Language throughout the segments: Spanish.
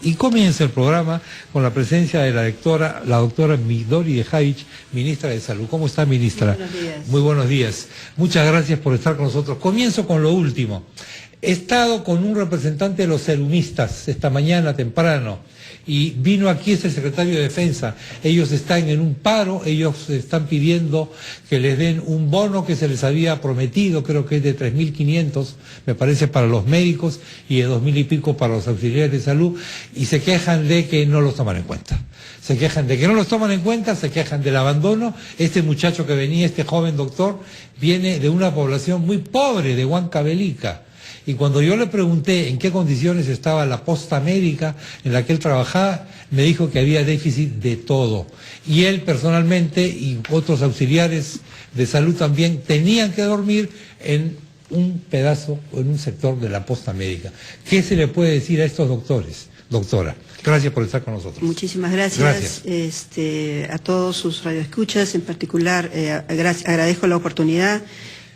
Y comienza el programa con la presencia de la doctora Midori Dejavich, ministra de Salud. ¿Cómo está, ministra? Muy buenos días. Muy buenos días. Muchas gracias por estar con nosotros. Comienzo con lo último. He estado con un representante de los serumistas esta mañana temprano y vino aquí el secretario de Defensa. Ellos están en un paro, ellos están pidiendo que les den un bono que se les había prometido, creo que es de 3.500, me parece, para los médicos y de 2.000 y pico para los auxiliares de salud, y se quejan de que no los toman en cuenta. Se quejan de que no los toman en cuenta, se quejan del abandono. Este muchacho que venía, este joven doctor, viene de una población muy pobre de Huancavelica. Y cuando yo le pregunté en qué condiciones estaba la posta médica en la que él trabajaba, me dijo que había déficit de todo. Y él personalmente y otros auxiliares de salud también tenían que dormir en un pedazo o en un sector de la posta médica. ¿Qué se le puede decir a estos doctores, doctora? Gracias por estar con nosotros. Muchísimas gracias. A todos sus radioescuchas, en particular, agradezco la oportunidad.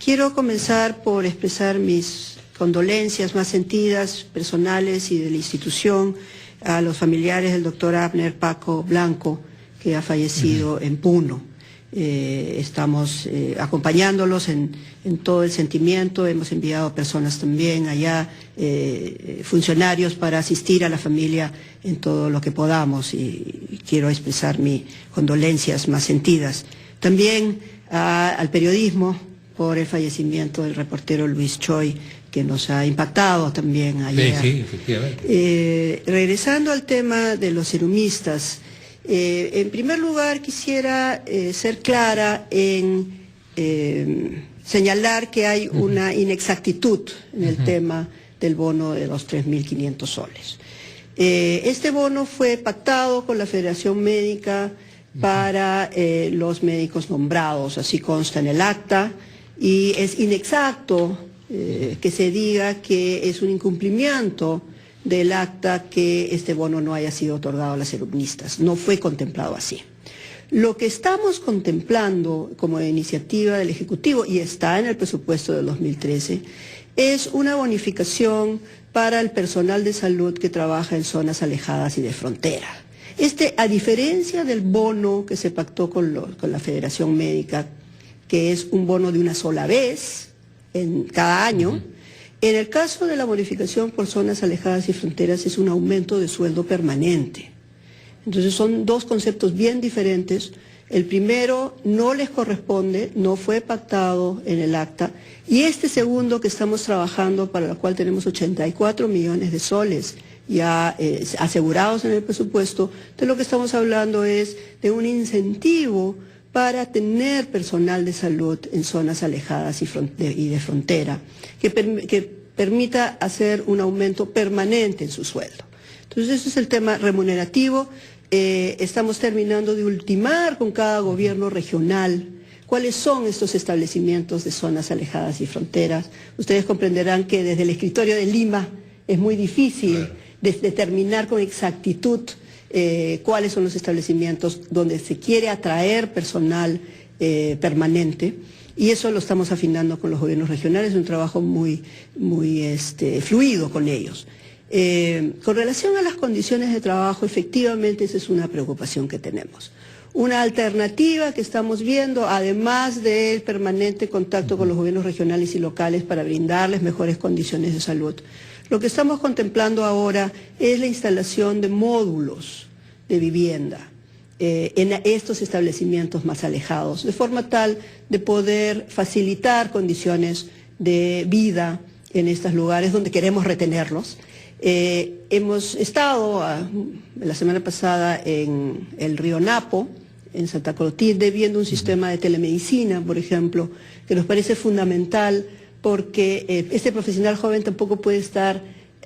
Quiero comenzar por expresar mis condolencias más sentidas, personales y de la institución, a los familiares del doctor Abner Paco Blanco, que ha fallecido en Puno. Estamos acompañándolos en todo el sentimiento. Hemos enviado personas también allá, funcionarios, para asistir a la familia en todo lo que podamos, y quiero expresar mis condolencias más sentidas. También al periodismo por el fallecimiento del reportero Luis Choi, que nos ha impactado también ayer. Sí, efectivamente. Regresando al tema de los serumistas, en primer lugar quisiera ser clara en señalar que hay una inexactitud en el tema del bono de los 3.500 soles. Este bono fue pactado con la Federación Médica para los médicos nombrados, así consta en el acta, y es inexacto que se diga que es un incumplimiento del acta que este bono no haya sido otorgado a las serumistas. No fue contemplado así. Lo que estamos contemplando como iniciativa del Ejecutivo, y está en el presupuesto del 2013, es una bonificación para el personal de salud que trabaja en zonas alejadas y de frontera. A diferencia del bono que se pactó con la Federación Médica, que es un bono de una sola vez, en cada año, en el caso de la bonificación por zonas alejadas y fronteras es un aumento de sueldo permanente. Entonces son dos conceptos bien diferentes. El primero no les corresponde, no fue pactado en el acta, y este segundo que estamos trabajando, para el cual tenemos 84 millones de soles ya asegurados en el presupuesto, de lo que estamos hablando es de un incentivo para tener personal de salud en zonas alejadas y de frontera, que permita hacer un aumento permanente en su sueldo. Entonces, eso es el tema remunerativo. Estamos terminando de ultimar con cada gobierno regional cuáles son estos establecimientos de zonas alejadas y fronteras. Ustedes comprenderán que desde el escritorio de Lima es muy difícil determinar con exactitud cuáles son los establecimientos donde se quiere atraer personal permanente, y eso lo estamos afinando con los gobiernos regionales, es un trabajo muy fluido con ellos. Con relación a las condiciones de trabajo, efectivamente esa es una preocupación que tenemos. Una alternativa que estamos viendo, además del permanente contacto con los gobiernos regionales y locales para brindarles mejores condiciones de salud, lo que estamos contemplando ahora es la instalación de módulos de vivienda en estos establecimientos más alejados, de forma tal de poder facilitar condiciones de vida en estos lugares donde queremos retenerlos. Hemos estado la semana pasada en el río Napo, en Santa Clotilde, viendo un sistema de telemedicina, por ejemplo, que nos parece fundamental, porque este profesional joven tampoco puede estar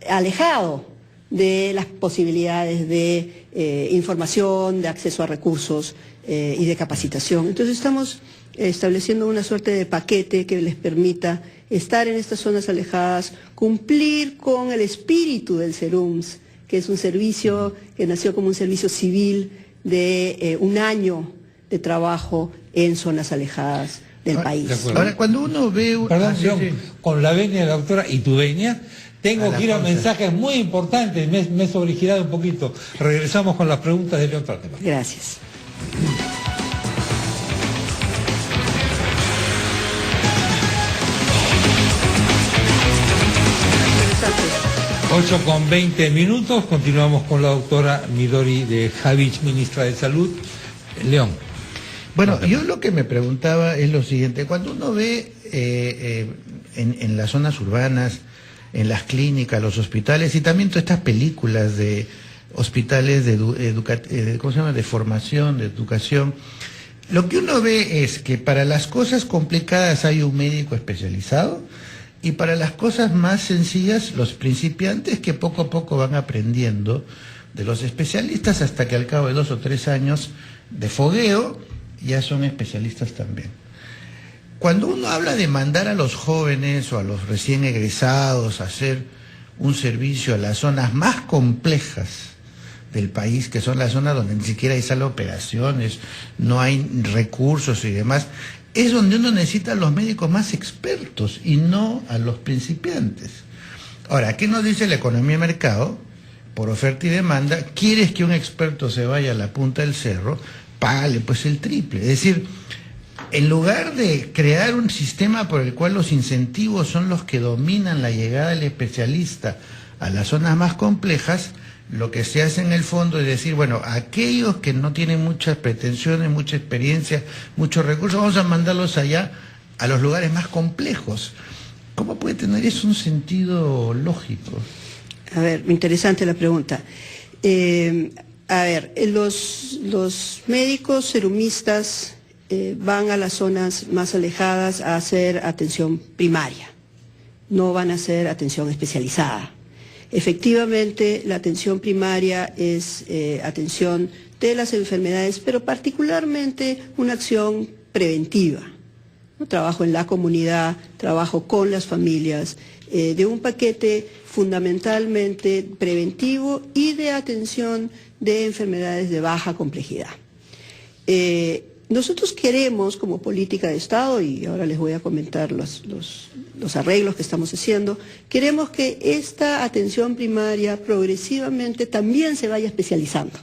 alejado de las posibilidades de información, de acceso a recursos y de capacitación. Entonces estamos estableciendo una suerte de paquete que les permita estar en estas zonas alejadas, cumplir con el espíritu del SERUMS, que es un servicio que nació como un servicio civil de un año de trabajo en zonas alejadas del país. Ahora, cuando uno ve... Perdón, con la venia de la doctora y tu venia, Tengo que ir a mensajes muy importantes, me he sobregirado un poquito. Regresamos con las preguntas de León Trautmann. Gracias. 8:20, continuamos con la doctora Midori de Javich, ministra de Salud. León. Bueno, yo lo que me preguntaba es lo siguiente: cuando uno ve en las zonas urbanas, en las clínicas, los hospitales, y también todas estas películas de hospitales ¿cómo se llama?, de formación, de educación, lo que uno ve es que para las cosas complicadas hay un médico especializado, y para las cosas más sencillas, los principiantes que poco a poco van aprendiendo de los especialistas hasta que al cabo de 2 o 3 años de fogueo ya son especialistas también. Cuando uno habla de mandar a los jóvenes o a los recién egresados a hacer un servicio a las zonas más complejas del país, que son las zonas donde ni siquiera hay sala de operaciones, no hay recursos y demás, es donde uno necesita a los médicos más expertos y no a los principiantes. Ahora, ¿qué nos dice la economía de mercado? Por oferta y demanda, quieres que un experto se vaya a la punta del cerro, págale pues el triple. Es decir, en lugar de crear un sistema por el cual los incentivos son los que dominan la llegada del especialista a las zonas más complejas, lo que se hace en el fondo es decir, bueno, aquellos que no tienen muchas pretensiones, mucha experiencia, muchos recursos, vamos a mandarlos allá a los lugares más complejos. ¿Cómo puede tener eso un sentido lógico? A ver, interesante la pregunta. Los médicos serumistas van a las zonas más alejadas a hacer atención primaria, no van a hacer atención especializada. Efectivamente, la atención primaria es atención de las enfermedades, pero particularmente una acción preventiva, ¿no? Trabajo en la comunidad, trabajo con las familias, de un paquete fundamentalmente preventivo y de atención de enfermedades de baja complejidad. Nosotros queremos, como política de Estado, y ahora les voy a comentar los arreglos que estamos haciendo, queremos que esta atención primaria progresivamente también se vaya especializando,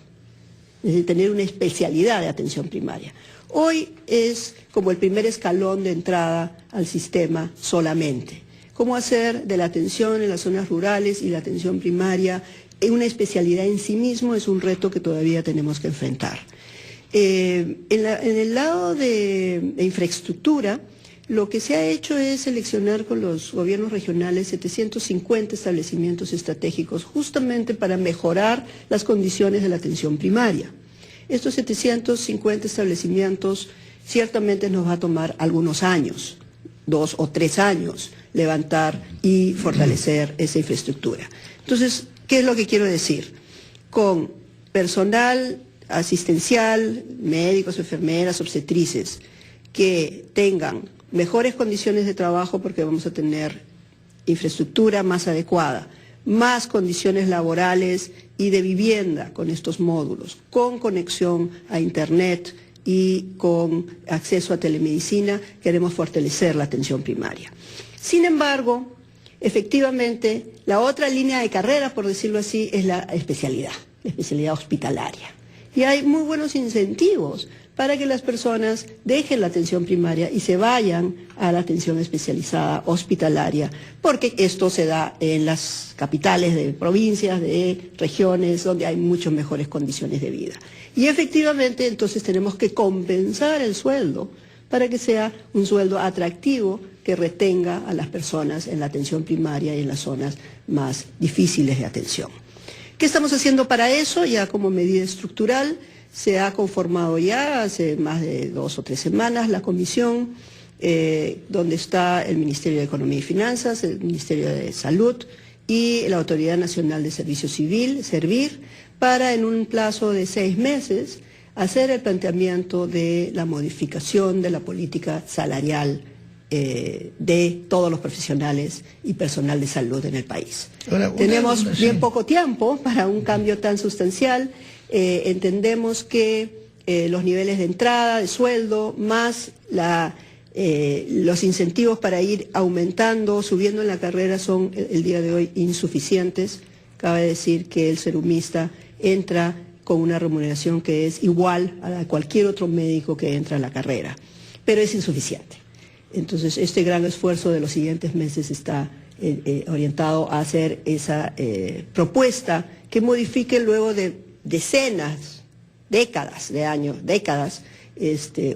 es decir, tener una especialidad de atención primaria. Hoy es como el primer escalón de entrada al sistema solamente. Cómo hacer de la atención en las zonas rurales y la atención primaria una especialidad en sí mismo es un reto que todavía tenemos que enfrentar. En el lado de infraestructura, lo que se ha hecho es seleccionar con los gobiernos regionales 750 establecimientos estratégicos justamente para mejorar las condiciones de la atención primaria. Estos 750 establecimientos ciertamente nos va a tomar algunos años, 2 o 3 años, levantar y fortalecer esa infraestructura. Entonces, ¿qué es lo que quiero decir? Con personal asistencial, médicos, enfermeras, obstetrices, que tengan mejores condiciones de trabajo porque vamos a tener infraestructura más adecuada, más condiciones laborales y de vivienda con estos módulos, con conexión a Internet y con acceso a telemedicina, queremos fortalecer la atención primaria. Sin embargo, efectivamente, la otra línea de carrera, por decirlo así, es la especialidad hospitalaria. Y hay muy buenos incentivos para que las personas dejen la atención primaria y se vayan a la atención especializada hospitalaria, porque esto se da en las capitales de provincias, de regiones, donde hay muchas mejores condiciones de vida. Y efectivamente, entonces tenemos que compensar el sueldo para que sea un sueldo atractivo que retenga a las personas en la atención primaria y en las zonas más difíciles de atención. ¿Qué estamos haciendo para eso? Ya como medida estructural se ha conformado ya hace más de 2 o 3 semanas la comisión donde está el Ministerio de Economía y Finanzas, el Ministerio de Salud y la Autoridad Nacional de Servicio Civil, Servir, para en un plazo de 6 meses hacer el planteamiento de la modificación de la política salarial de todos los profesionales y personal de salud en el país. Ahora, tenemos bien poco tiempo para un cambio tan sustancial. Entendemos que los niveles de entrada, de sueldo, más Los incentivos para ir aumentando, subiendo en la carrera son el día de hoy insuficientes. Cabe decir que el serumista entra con una remuneración que es igual a la de cualquier otro médico que entra a la carrera, pero es insuficiente. Entonces, este gran esfuerzo de los siguientes meses está orientado a hacer esa propuesta que modifique luego de decenas, décadas de años,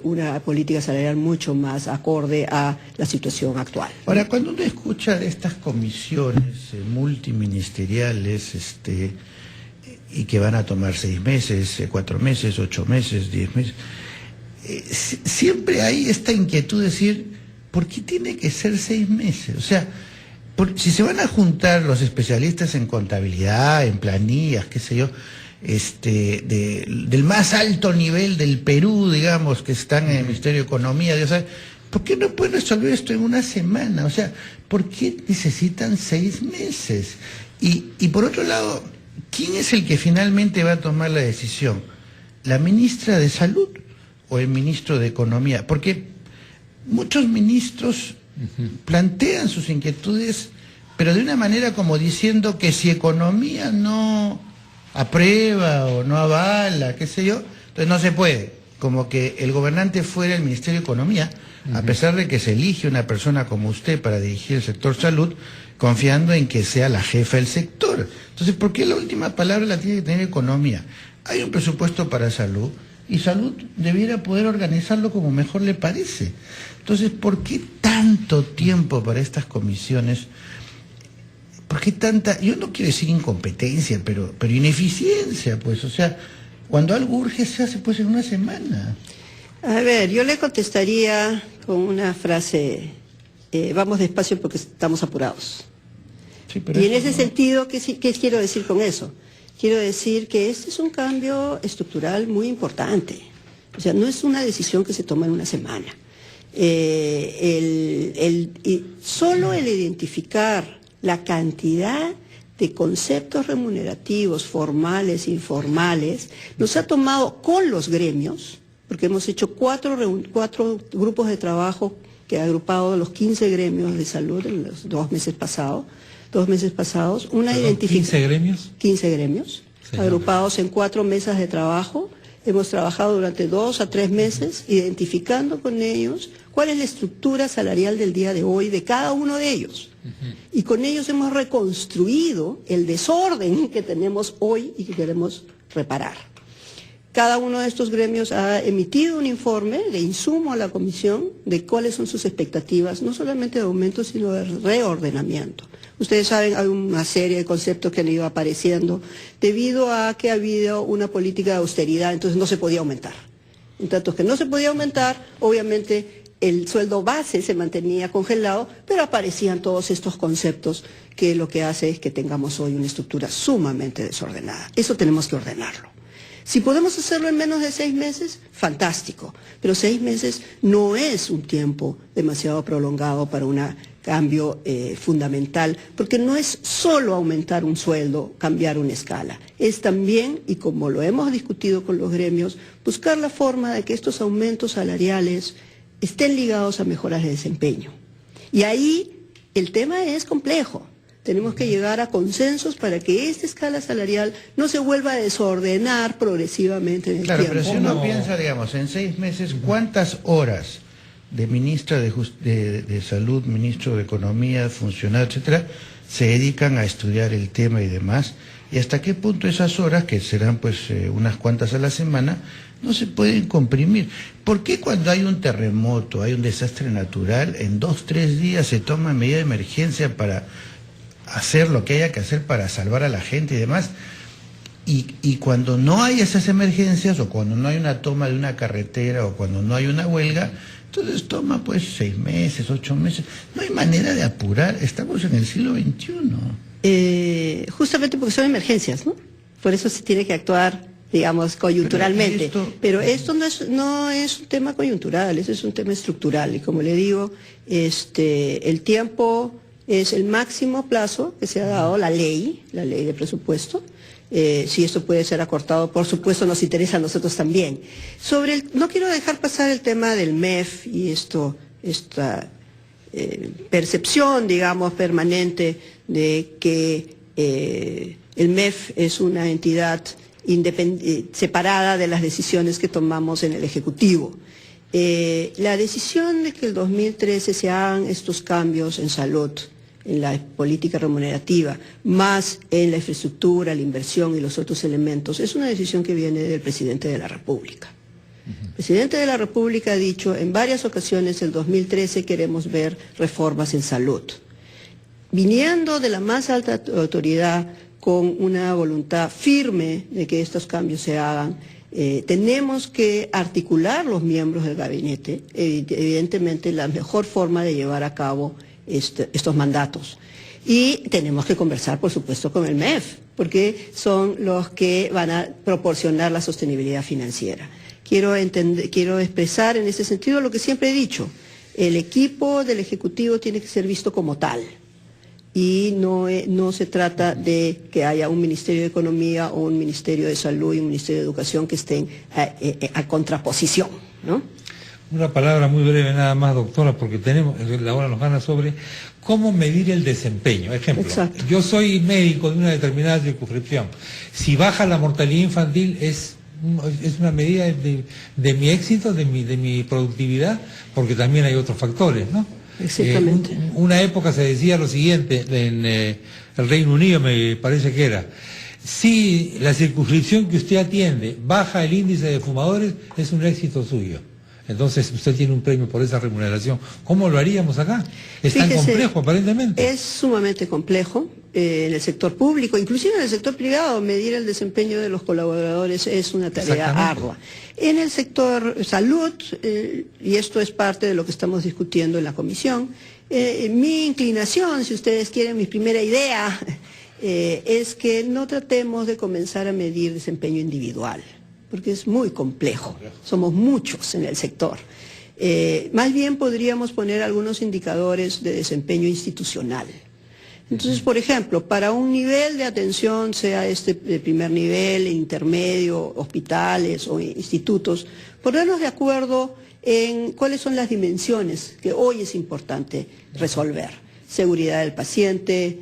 una política salarial mucho más acorde a la situación actual. Ahora, cuando uno escucha de estas comisiones multiministeriales, y que van a tomar 6 meses, 4 meses, 8 meses, 10 meses, siempre hay esta inquietud de decir, ¿por qué tiene que ser 6 meses? O sea, si se van a juntar los especialistas en contabilidad, en planillas, qué sé yo, del más alto nivel del Perú, digamos, que están en el Ministerio de Economía, ya sabes, ¿por qué no pueden resolver esto en una semana? O sea, ¿por qué necesitan 6 meses? Y por otro lado, ¿quién es el que finalmente va a tomar la decisión? ¿La ministra de Salud o el ministro de Economía? Porque muchos ministros plantean sus inquietudes, pero de una manera como diciendo que si Economía no aprueba o no avala, qué sé yo, entonces no se puede. Como que el gobernante fuera el Ministerio de Economía, a pesar de que se elige una persona como usted para dirigir el sector salud, confiando en que sea la jefa del sector. Entonces, ¿por qué la última palabra la tiene que tener Economía? Hay un presupuesto para salud y salud debiera poder organizarlo como mejor le parece. Entonces, ¿por qué tanto tiempo para estas comisiones? ¿Por qué tanta, yo no quiero decir incompetencia, pero ineficiencia, pues? O sea, cuando algo urge se hace pues en una semana. A ver, yo le contestaría con una frase, vamos despacio porque estamos apurados. Sí, pero y en ese sentido, ¿qué quiero decir con eso? Quiero decir que este es un cambio estructural muy importante. O sea, no es una decisión que se toma en una semana. Solo el identificar la cantidad de conceptos remunerativos formales e informales nos ha tomado con los gremios, porque hemos hecho cuatro grupos de trabajo que ha agrupado los 15 gremios de salud en los 2 meses pasados, una identificación. ¿15 gremios? 15 gremios, agrupados en 4 mesas de trabajo. Hemos trabajado durante 2 a 3 meses identificando con ellos cuál es la estructura salarial del día de hoy de cada uno de ellos. Y con ellos hemos reconstruido el desorden que tenemos hoy y que queremos reparar. Cada uno de estos gremios ha emitido un informe de insumo a la comisión de cuáles son sus expectativas, no solamente de aumento, sino de reordenamiento. Ustedes saben, hay una serie de conceptos que han ido apareciendo debido a que ha habido una política de austeridad, entonces no se podía aumentar. En tanto que no se podía aumentar, obviamente el sueldo base se mantenía congelado, pero aparecían todos estos conceptos que lo que hace es que tengamos hoy una estructura sumamente desordenada. Eso tenemos que ordenarlo. Si podemos hacerlo en menos de 6 meses, fantástico, pero 6 meses no es un tiempo demasiado prolongado para un cambio fundamental, porque no es solo aumentar un sueldo, cambiar una escala, es también, y como lo hemos discutido con los gremios, buscar la forma de que estos aumentos salariales estén ligados a mejoras de desempeño. Y ahí el tema es complejo. Tenemos que llegar a consensos para que esta escala salarial no se vuelva a desordenar progresivamente en el tiempo. Claro, pero si uno piensa, digamos, en 6 meses, ¿cuántas horas de ministra de Salud, ministro de Economía, funcionario, etcétera, se dedican a estudiar el tema y demás? ¿Y hasta qué punto esas horas, que serán pues unas cuantas a la semana, no se pueden comprimir? ¿Por qué cuando hay un terremoto, hay un desastre natural, en 2, 3 días se toma medida de emergencia para hacer lo que haya que hacer para salvar a la gente y demás? Y cuando no hay esas emergencias, o cuando no hay una toma de una carretera, o cuando no hay una huelga, entonces toma pues 6 meses, 8 meses. No hay manera de apurar, estamos en el siglo XXI. Justamente porque son emergencias, ¿no? Por eso se tiene que actuar, digamos, coyunturalmente. Pero esto no es un tema coyuntural, eso es un tema estructural. Y como le digo, el tiempo es el máximo plazo que se ha dado, la ley de presupuesto. Si esto puede ser acortado, por supuesto nos interesa a nosotros también. No quiero dejar pasar el tema del MEF y esto esta percepción, digamos, permanente de que el MEF es una entidad separada de las decisiones que tomamos en el Ejecutivo. La decisión de que el 2013 se hagan estos cambios en salud, en la política remunerativa, más en la infraestructura, la inversión y los otros elementos, es una decisión que viene del presidente de la República. El presidente de la República ha dicho en varias ocasiones, el 2013 queremos ver reformas en salud. Viniendo de la más alta autoridad con una voluntad firme de que estos cambios se hagan, tenemos que articular los miembros del gabinete, evidentemente la mejor forma de llevar a cabo estos mandatos. Y tenemos que conversar, por supuesto, con el MEF, porque son los que van a proporcionar la sostenibilidad financiera. Quiero expresar en ese sentido lo que siempre he dicho. El equipo del Ejecutivo tiene que ser visto como tal. Y no se trata de que haya un Ministerio de Economía o un Ministerio de Salud y un Ministerio de Educación que estén a contraposición, ¿no? Una palabra muy breve nada más, doctora, porque la hora nos gana, sobre cómo medir el desempeño. Ejemplo, exacto. Yo soy médico de una determinada circunscripción. Si baja la mortalidad infantil, es una medida de mi éxito, de mi productividad, porque también hay otros factores, ¿no? Exactamente. Una época se decía lo siguiente, en el Reino Unido me parece que era: si la circunscripción que usted atiende baja el índice de fumadores, es un éxito suyo. Entonces usted tiene un premio por esa remuneración. ¿Cómo lo haríamos acá? Es tan complejo, aparentemente. Es sumamente complejo. En el sector público, inclusive en el sector privado, medir el desempeño de los colaboradores es una tarea ardua. En el sector salud, y esto es parte de lo que estamos discutiendo en la comisión, mi inclinación, si ustedes quieren, mi primera idea, es que no tratemos de comenzar a medir desempeño individual, porque es muy complejo, somos muchos en el sector. Más bien podríamos poner algunos indicadores de desempeño institucional. Entonces, por ejemplo, para un nivel de atención, sea de primer nivel, intermedio, hospitales o institutos, ponernos de acuerdo en cuáles son las dimensiones que hoy es importante resolver. Seguridad del paciente,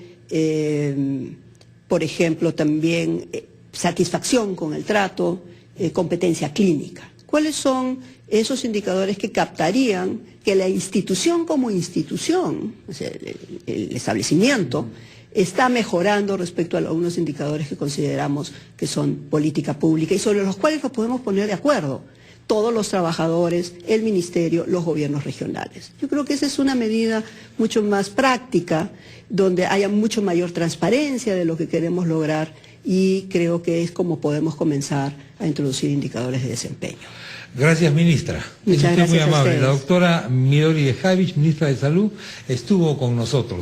por ejemplo, también satisfacción con el trato, competencia clínica. ¿Cuáles son esos indicadores que captarían que la institución como institución, o sea, el establecimiento, está mejorando respecto a algunos indicadores que consideramos que son política pública y sobre los cuales nos podemos poner de acuerdo todos los trabajadores, el ministerio, los gobiernos regionales? Yo creo que esa es una medida mucho más práctica, donde haya mucho mayor transparencia de lo que queremos lograr, y creo que es como podemos comenzar a introducir indicadores de desempeño. Gracias, ministra. Muchas gracias. Muy amable. La doctora Midori Dejavich, ministra de Salud, estuvo con nosotros.